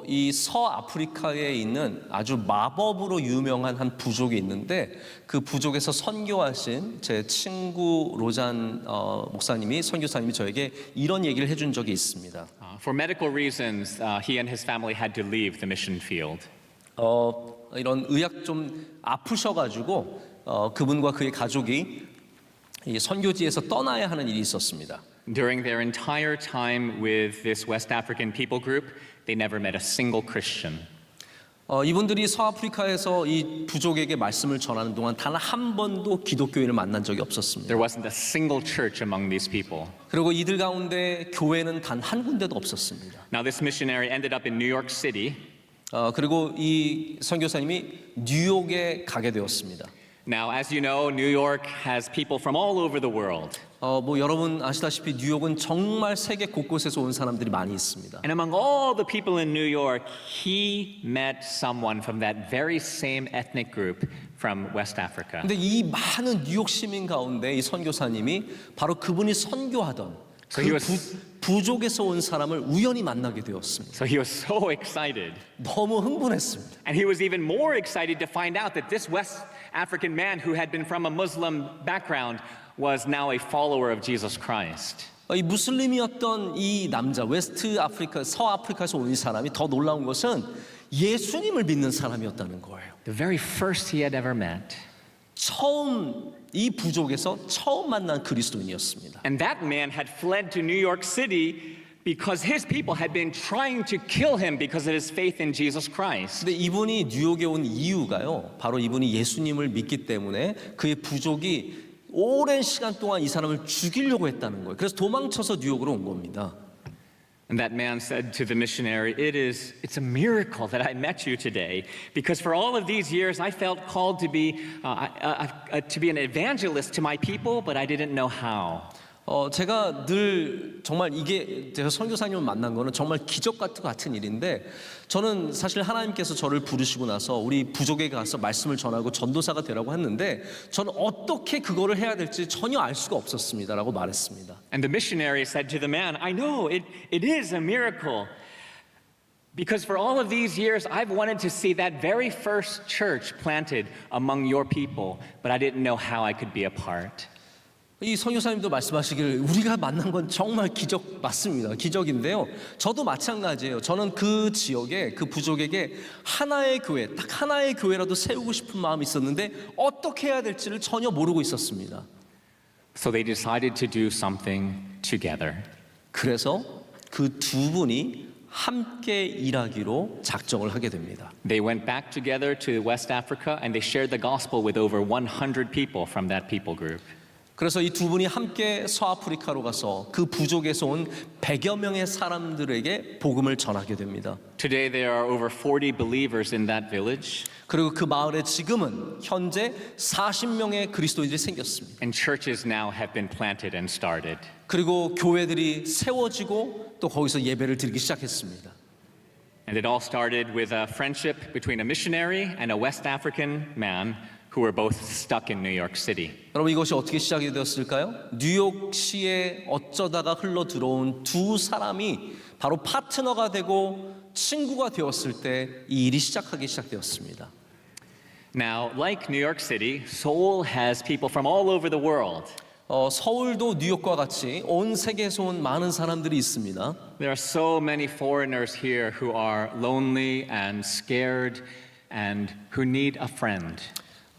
이 서아프리카에 있는 아주 마법으로 유명한 한 부족이 있는데 그 부족에서 선교하신 제 친구 로잔 선교사님이 저에게 이런 얘기를 해준 적이 있습니다. For medical reasons, he and his family had to leave the mission field. 이런 의학 좀 아프셔가지고 그분과 그의 가족이 이 선교지에서 떠나야 하는 일이 있었습니다. During their entire time with this West African people group, they never met a single Christian. 이분들이 서아프리카에서 이 부족에게 말씀을 전하는 동안 단 한 번도 기독교인을 만난 적이 없었습니다. There wasn't a single church among these people. 그리고 이들 가운데 교회는 단 한 군데도 없었습니다. Now, this missionary ended up in New York City. 그리고 이 선교사님이 뉴욕에 가게 되었습니다. Now, as you know, New York has people from all over the world. 뭐 여러분 아시다시피 뉴욕은 정말 세계 곳곳에서 온 사람들이 많이 있습니다. And among all the people in New York, he met someone from that very same ethnic group from West Africa. 근데 이 많은 뉴욕 시민 가운데 이 선교사님이 바로 그분이 선교하던 그 부족에서 온 사람을 우연히 만나게 되었습니다. So he was so excited. 너무 흥분했습니다. And he was even more excited to find out that this West African man who had been from a Muslim background was now a follower of Jesus Christ. 이 무슬림이었던 이 남자, 서아프리카에서 온 이 사람이 더 놀라운 것은 예수님을 믿는 사람이었다는 거예요. The very first he had ever met. 이 부족에서 처음 만난 그리스도인이었습니다. And that man had fled to New York City because his people had been trying to kill him because of his faith in Jesus Christ. 근데 이분이 뉴욕에 온 이유가요. 바로 이분이 예수님을 믿기 때문에 그의 부족이 오랜 시간 동안 이 사람을 죽이려고 했다는 거예요. 그래서 도망쳐서 뉴욕으로 온 겁니다. And that man said to the missionary, it's a miracle that I met you today, because for all of these years I felt called to be an evangelist to my people, but I didn't know how. 제가 늘 정말 이게 제가 선교사님을 만난 거는 정말 기적 같은 일인데 저는 사실 하나님께서 저를 부르시고 나서 우리 부족에 가서 말씀을 전하고 전도사가 되라고 했는데 저는 어떻게 그거를 해야 될지 전혀 알 수가 없었습니다라고 말했습니다. And the missionary said to the man, I know it is a miracle. Because for all of these years, I've wanted to see that very first church planted among your people, but I didn't know how I could be a part. 이 선교사님도 말씀하시길 우리가 만난 건 정말 기적 맞습니다. 기적인데요. 저도 마찬가지예요. 저는 그 지역에 그 부족에게 하나의 교회, 딱 하나의 교회라도 세우고 싶은 마음이 있었는데 어떻게 해야 될지를 전혀 모르고 있었습니다. So they decided to do something together. 그래서 그 두 분이 함께 일하기로 작정을 하게 됩니다. They went back together to West Africa and they shared the gospel with over 100 people from that people group. 그래서 이 두 분이 함께 서아프리카로 가서 그 부족에서 온 100여 명의 사람들에게 복음을 전하게 됩니다. Today there are over 40 believers in that village, 그리고 그 마을에 지금은 현재 40명의 그리스도인들이 생겼습니다. and churches now have been planted and started. 그리고 교회들이 세워지고 또 거기서 예배를 드리기 시작했습니다. And it all started with a friendship between a missionary and a West African man who were both stuck in New York City. 여러분 이것이 어떻게 시작이 되었을까요? 뉴욕시에 어쩌다가 흘러 들어온 두 사람이 바로 파트너가 되고 친구가 되었을 때 이 일이 시작하기 시작되었습니다. Now, like New York City, Seoul has people from all over the world. 서울도 뉴욕과 같이 온 세계에서 온 많은 사람들이 있습니다. There are so many foreigners here who are lonely and scared and who need a friend.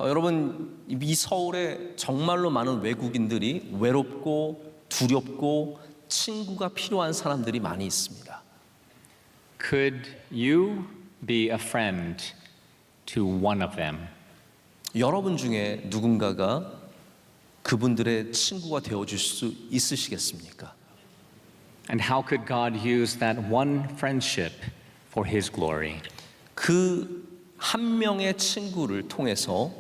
여러분 이 서울에 정말로 많은 외국인들이 외롭고 두렵고 친구가 필요한 사람들이 많이 있습니다. Could you be a friend to one of them? 여러분 중에 누군가가 그분들의 친구가 되어줄 수 있으시겠습니까? And how could God use that one friendship for His glory? 그 한 명의 친구를 통해서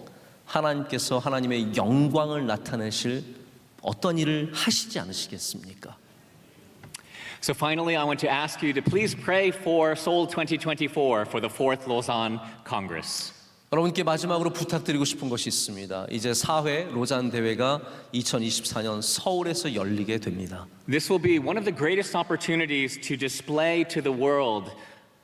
하나님께서 하나님의 영광을 나타내실 어떤 일을 하시지 않으시겠습니까? So finally, I want to ask you to please pray for Seoul 2024 for the 4th Lausanne Congress. 여러분께 마지막으로 부탁드리고 싶은 것이 있습니다. 이제 4회 로잔 대회가 2024년 서울에서 열리게 됩니다. This will be one of the greatest opportunities to display to the world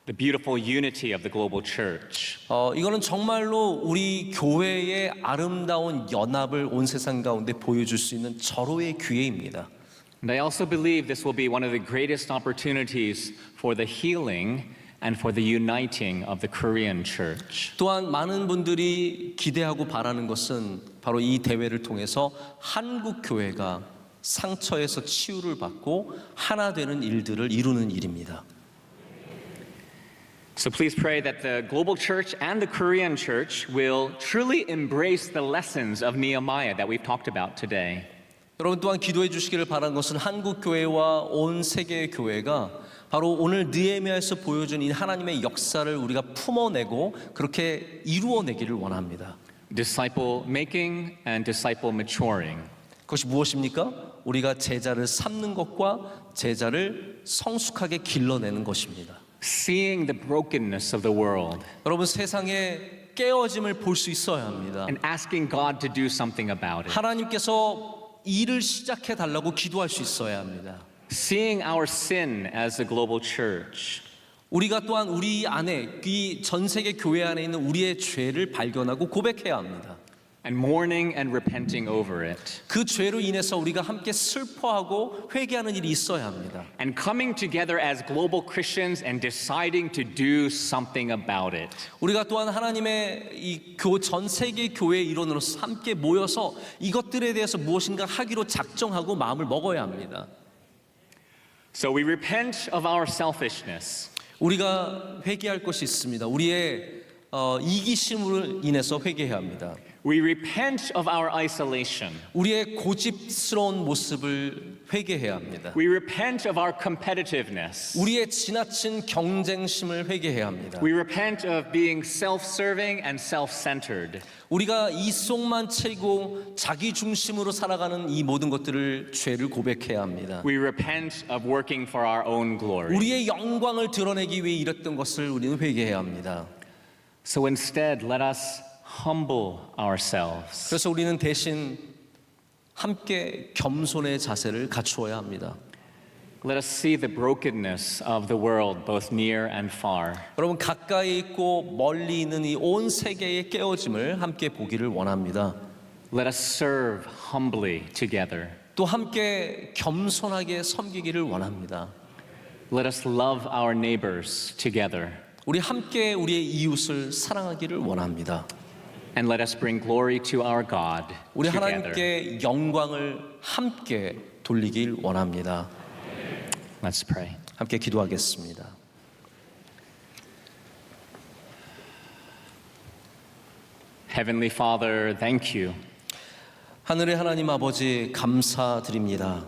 the beautiful unity of the global church. 이거는 정말로 우리 교회의 아름다운 연합을 온 세상 가운데 보여줄 수 있는 절호의 기회입니다. And I also believe this will be one of the greatest opportunities for the healing and for the uniting of the Korean church. 또한 많은 분들이 기대하고 바라는 것은 바로 이 대회를 통해서 한국 교회가 상처에서 치유를 받고 하나 되는 일들을 이루는 일입니다. So please pray that the global church and the Korean church will truly embrace the lessons of Nehemiah that we've talked about today. 여러분 또한 기도해 주시기를 바라는 것은 한국 교회와 온 세계의 교회가 바로 오늘 느헤미야에서 보여준 이 하나님의 역사를 우리가 품어내고 그렇게 이루어내기를 원합니다. Disciple making and disciple maturing. 그것이 무엇입니까? 우리가 제자를 삼는 것과 제자를 성숙하게 길러내는 것입니다. Seeing the brokenness of the world 여러분 세상의 깨어짐을 볼 수 있어야 합니다. and asking God to do something about it. 하나님께서 일을 시작해 달라고 기도할 수 있어야 합니다. Seeing our sin as a global church. 우리가 또한 우리 안에 이 전 세계 교회 안에 있는 우리의 죄를 발견하고 고백해야 합니다. And mourning and repenting over it. 그 죄로 인해서 우리가 함께 슬퍼하고 회개하는 일이 있어야 합니다. And coming together as global Christians and deciding to do something about it. 우리가 또한 하나님의 이 전 세계 교회 일원으로서 함께 모여서 이것들에 대해서 무엇인가 하기로 작정하고 마음을 먹어야 합니다. So we repent of our selfishness. 우리가 회개할 것이 있습니다. 우리의 이기심으로 인해서 회개해야 합니다. We repent of our isolation. 우리의 고집스러운 모습을 회개해야 합니다. We repent of our competitiveness. 우리의 지나친 경쟁심을 회개해야 합니다. We repent of being self-serving and self-centered. 우리가 이속만 채고 자기 중심으로 살아가는 이 모든 것들을 죄를 고백해야 합니다. We repent of working for our own glory. 우리의 영광을 드러내기 위해 이랬던 것을 우리는 회개해야 합니다. So instead, let us humble ourselves. 그래서 우리는 대신 함께 겸손의 자세를 갖추어야 합니다. Let us see the brokenness of the world, both near and far. 여러분 가까이 있고 멀리 있는 이 온 세계의 깨어짐을 함께 보기를 원합니다. Let us serve humbly together. 또 함께 겸손하게 섬기기를 원합니다. Let us love our neighbors together. 우리 함께 우리의 이웃을 사랑하기를 원합니다. And let us bring glory to our God 우리 together. 하나님께 영광을 함께 돌리길 원합니다. Let's pray. 함께 기도하겠습니다. Heavenly Father, thank you. 하늘의 하나님 아버지 감사드립니다.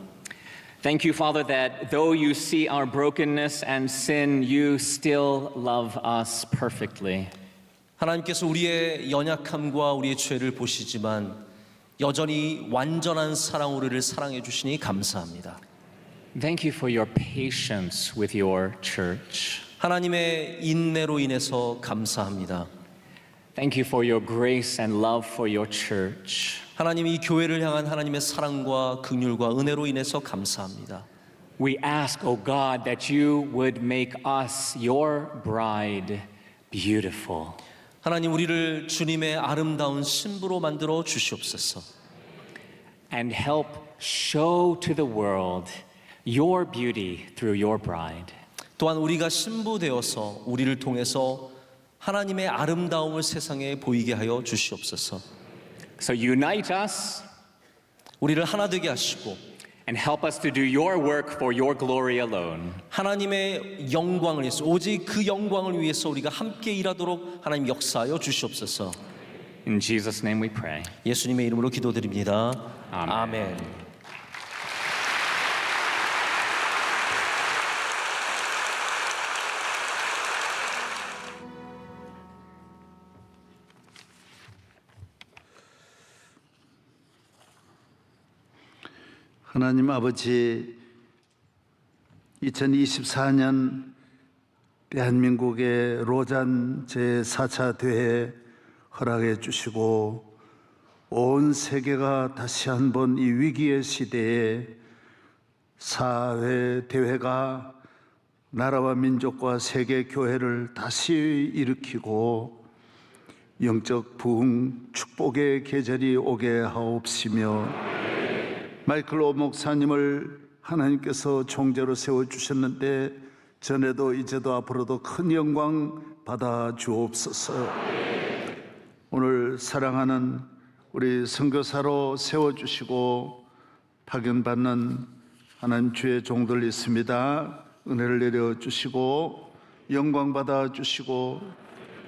Thank you, Father, that though you see our brokenness and sin, you still love us perfectly. 하나님께서 우리의 연약함과 우리의 죄를 보시지만 여전히 완전한 사랑으로 우리를 사랑해 주시니 감사합니다. Thank you for your patience with your church. 하나님의 인내로 인해서 감사합니다. Thank you for your grace and love for your church. 하나님 이 교회를 향한 하나님의 사랑과 긍휼과 은혜로 인해서 감사합니다. We ask, O God, that you would make us, your bride, beautiful. 하나님 우리를 주님의 아름다운 신부로 만들어 주시옵소서. And help show to the world your beauty through your bride. 또한 우리가 신부 되어서 우리를 통해서 하나님의 아름다움을 세상에 보이게 하여 주시옵소서. So unite us 우리를 하나 되게 하시고 and help us to do your work for your glory alone. 하나님의 영광을 위해서 오직 그 영광을 위해서 우리가 함께 일하도록 하나님 역사하여 주시옵소서. In Jesus' name we pray. 예수님의 이름으로 기도드립니다. 아멘. 아멘. 하나님 아버지, 2024년 대한민국의 로잔 제4차 대회 허락해 주시고 온 세계가 다시 한번 이 위기의 시대에 사회 대회가 나라와 민족과 세계 교회를 다시 일으키고 영적 부흥 축복의 계절이 오게 하옵시며 마이클 오 목사님을 하나님께서 총재로 세워주셨는데 전에도 이제도 앞으로도 큰 영광 받아 주옵소서. 오늘 사랑하는 우리 선교사로 세워주시고 파견받는 하나님 주의 종들 있습니다. 은혜를 내려주시고 영광 받아 주시고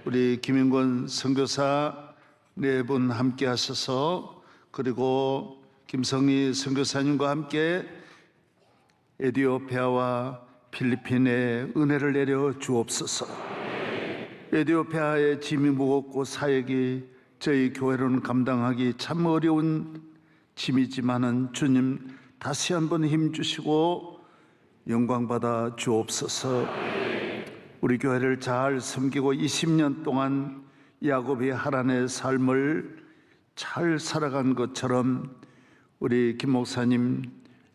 우리 김인권 선교사 네 분 함께 하셔서 그리고 김성희 선교사님과 함께 에티오피아와 필리핀에 은혜를 내려 주옵소서. 에티오피아의 짐이 무겁고 사역이 저희 교회로는 감당하기 참 어려운 짐이지만은 주님 다시 한번 힘 주시고 영광 받아 주옵소서. 우리 교회를 잘 섬기고 20년 동안 야곱이 하란의 삶을 잘 살아간 것처럼 우리 김 목사님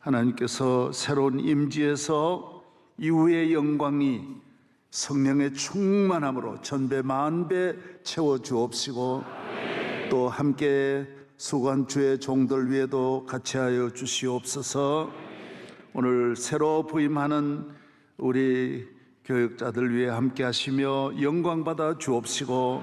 하나님께서 새로운 임지에서 이후의 영광이 성령의 충만함으로 전배 만배 채워 주옵시고 또 함께 수고한 주의 종들 위에도 같이 하여 주시옵소서. 오늘 새로 부임하는 우리 교육자들 위해 함께 하시며 영광 받아 주옵시고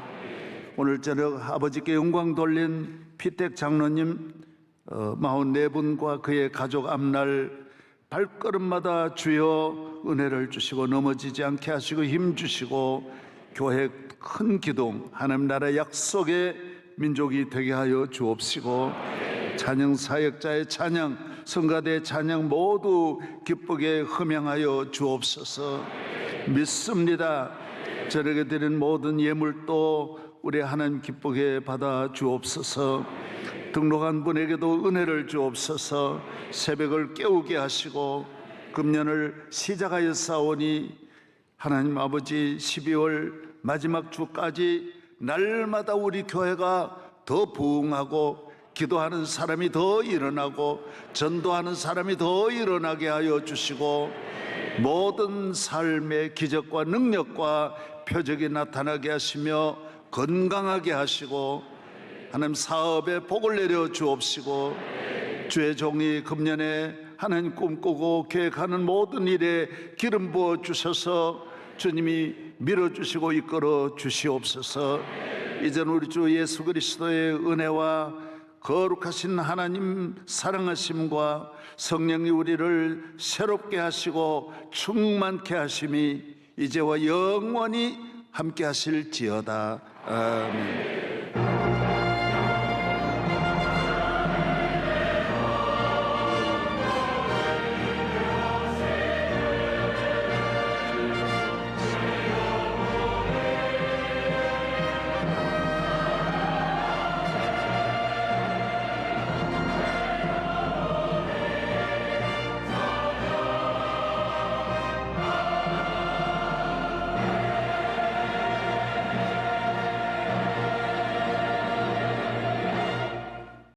오늘 저녁 아버지께 영광 돌린 피택 장로님 44분과 그의 가족 앞날 발걸음마다 주여 은혜를 주시고 넘어지지 않게 하시고 힘 주시고 교회 큰 기둥 하나님 나라의 약속의 민족이 되게 하여 주옵시고 찬양 사역자의 찬양 성가대의 찬양 모두 기쁘게 흠양하여 주옵소서. 믿습니다. 저에게 드린 모든 예물도 우리 하나님 기쁘게 받아 주옵소서. 등록한 분에게도 은혜를 주옵소서. 새벽을 깨우게 하시고 금년을 시작하여 싸우니 하나님 아버지 12월 마지막 주까지 날마다 우리 교회가 더 부흥하고 기도하는 사람이 더 일어나고 전도하는 사람이 더 일어나게 하여 주시고 모든 삶의 기적과 능력과 표적이 나타나게 하시며 건강하게 하시고 하나님 사업에 복을 내려 주옵시고 주의 종이 금년에 하나님 꿈꾸고 계획하는 모든 일에 기름 부어 주셔서 주님이 밀어주시고 이끌어 주시옵소서. 이제는 우리 주 예수 그리스도의 은혜와 거룩하신 하나님 사랑하심과 성령이 우리를 새롭게 하시고 충만케 하심이 이제와 영원히 함께 하실지어다. 아멘.